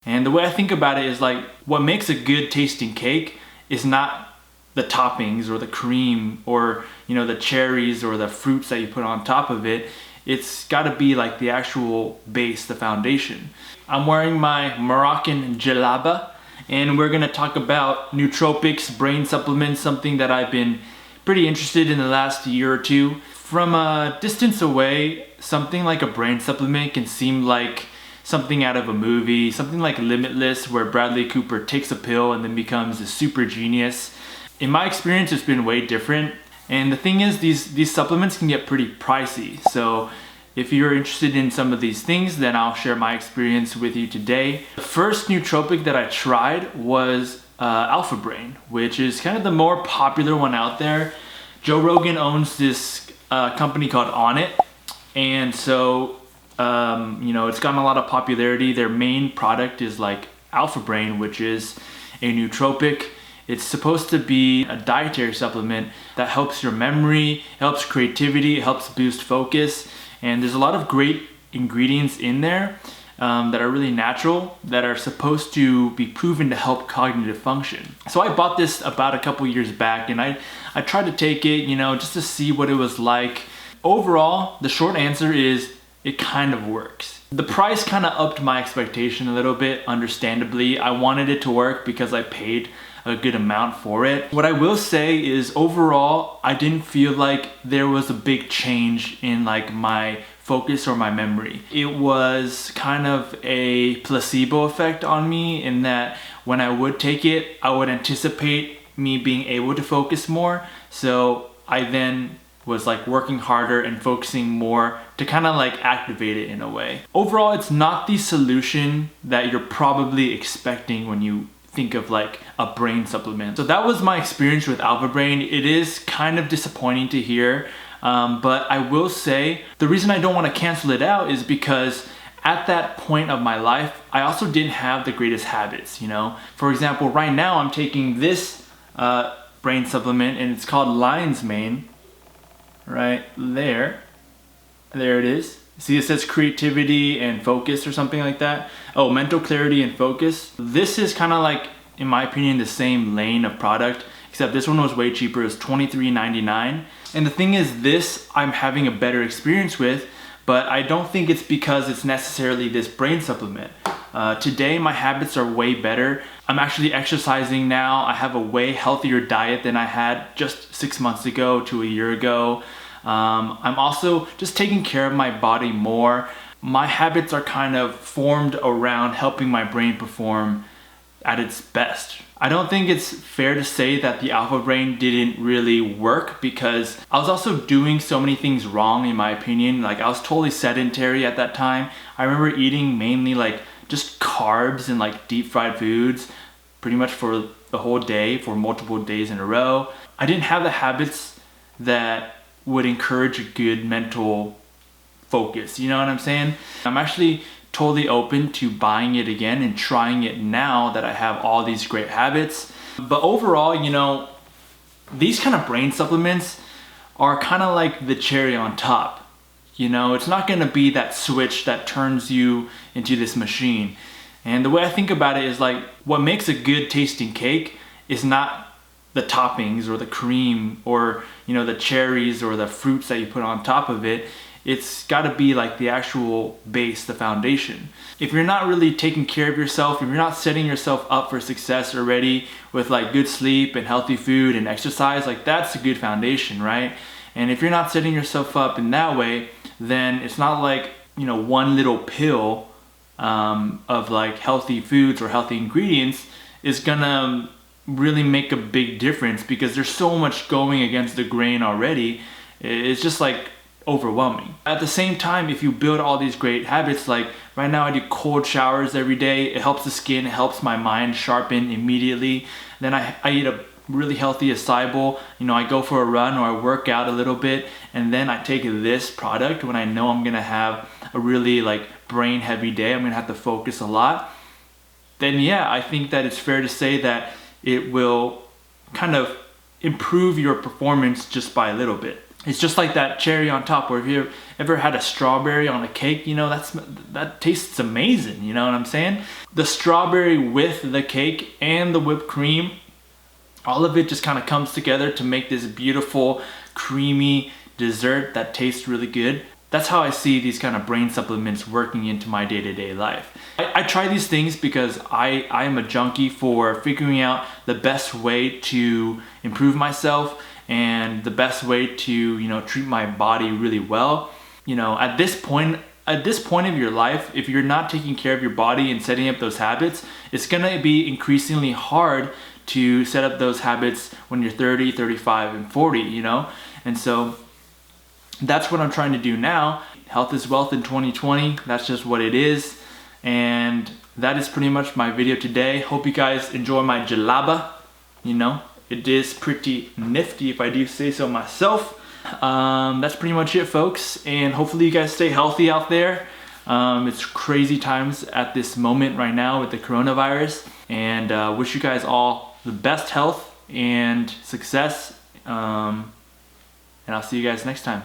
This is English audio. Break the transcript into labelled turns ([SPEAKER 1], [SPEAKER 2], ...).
[SPEAKER 1] And the way I think about it is like, what makes a good tasting cake is not the toppings or the cream or, you know, the cherries or the fruits that you put on top of it. It's got to be like the actual base, the foundation. I'm wearing my Moroccan jalaba, and we're gonna talk about nootropics, brain supplements, something that I've been pretty interested in the last year or two. From a distance away, something like a brain supplement can seem like something out of a movie, something like Limitless, where Bradley Cooper takes a pill and then becomes a super genius. In my experience, it's been way different. And the thing is, these supplements can get pretty pricey. So if you're interested in some of these things, then I'll share my experience with you today. The first nootropic that I tried was AlphaBrain, which is kind of the more popular one out there. Joe Rogan owns this company called On It. And so, you know, it's gotten a lot of popularity. Their main product is like AlphaBrain, which is a nootropic. It's supposed to be a dietary supplement that helps your memory, helps creativity, it helps boost focus. And there's a lot of great ingredients in there that are really natural, that are supposed to be proven to help cognitive function. So I bought this about a couple years back, and I tried to take it, you know, just to see what it was like. Overall, the short answer is it kind of works. The price kind of upped my expectation a little bit, understandably. I wanted it to work because I paid a good amount for it. What I will say is overall, I didn't feel like there was a big change in like my focus or my memory. It was kind of a placebo effect on me, in that when I would take it, I would anticipate me being able to focus more. So I then was like working harder and focusing more to kind of like activate it in a way. Overall, it's not the solution that you're probably expecting when you think of like a brain supplement. So that was my experience with AlphaBrain. It is kind of disappointing to hear, but I will say the reason I don't want to cancel it out is because at that point of my life, I also didn't have the greatest habits, you know? For example, right now I'm taking this brain supplement, and it's called Lion's Mane. Right there. There it is. See, it says creativity and focus or something like that. Oh, mental clarity and focus. This is kind of like, in my opinion, the same lane of product, except this one was way cheaper. It was $23.99. And the thing is, this I'm having a better experience with, but I don't think it's because it's necessarily this brain supplement. Today, my habits are way better. I'm actually exercising now. I have a way healthier diet than I had just 6 months ago to a year ago. I'm also just taking care of my body more. My habits are kind of formed around helping my brain perform at its best. I don't think it's fair to say that the AlphaBrain didn't really work, because I was also doing so many things wrong, in my opinion. Like, I was totally sedentary at that time. I remember eating mainly like just carbs and like deep fried foods pretty much for the whole day, for multiple days in a row. I didn't have the habits that would encourage a good mental focus, you know what I'm saying? I'm actually totally open to buying it again and trying it now that I have all these great habits. But overall, you know, these kind of brain supplements are kind of like the cherry on top. You know, it's not gonna be that switch that turns you into this machine. And the way I think about it is like, what makes a good tasting cake is not the toppings or the cream or, you know, the cherries or the fruits that you put on top of it. It's got to be like the actual base, the foundation. If you're not really taking care of yourself, if you're not setting yourself up for success already with like good sleep and healthy food and exercise, like that's a good foundation, right? And if you're not setting yourself up in that way, then it's not like, you know, one little pill of like healthy foods or healthy ingredients is gonna really make a big difference, because there's so much going against the grain already. It's just like overwhelming. At the same time, if you build all these great habits, like right now I do cold showers every day. It helps the skin, it helps my mind sharpen immediately. Then I eat a really healthy acai bowl. You know, I go for a run or I work out a little bit, and then I take this product when I know I'm gonna have a really like brain heavy day, I'm gonna have to focus a lot. Then yeah, I think that it's fair to say that it will kind of improve your performance just by a little bit. It's just like that cherry on top, or if you ever had a strawberry on a cake, you know, that tastes amazing, you know what I'm saying? The strawberry with the cake and the whipped cream, all of it just kind of comes together to make this beautiful, creamy dessert that tastes really good. That's how I see these kind of brain supplements working into my day-to-day life. I try these things because I am a junkie for figuring out the best way to improve myself and the best way to, you know, treat my body really well. You know, at this point of your life, if you're not taking care of your body and setting up those habits, it's gonna be increasingly hard to set up those habits when you're 30, 35, and 40, you know? And so that's what I'm trying to do now. Health is wealth in 2020. That's just what it is. And that is pretty much my video today. Hope you guys enjoy my jalaba. You know, it is pretty nifty if I do say so myself. That's pretty much it, folks. And hopefully you guys stay healthy out there. It's crazy times at this moment right now with the coronavirus. And wish you guys all the best health and success. And I'll see you guys next time.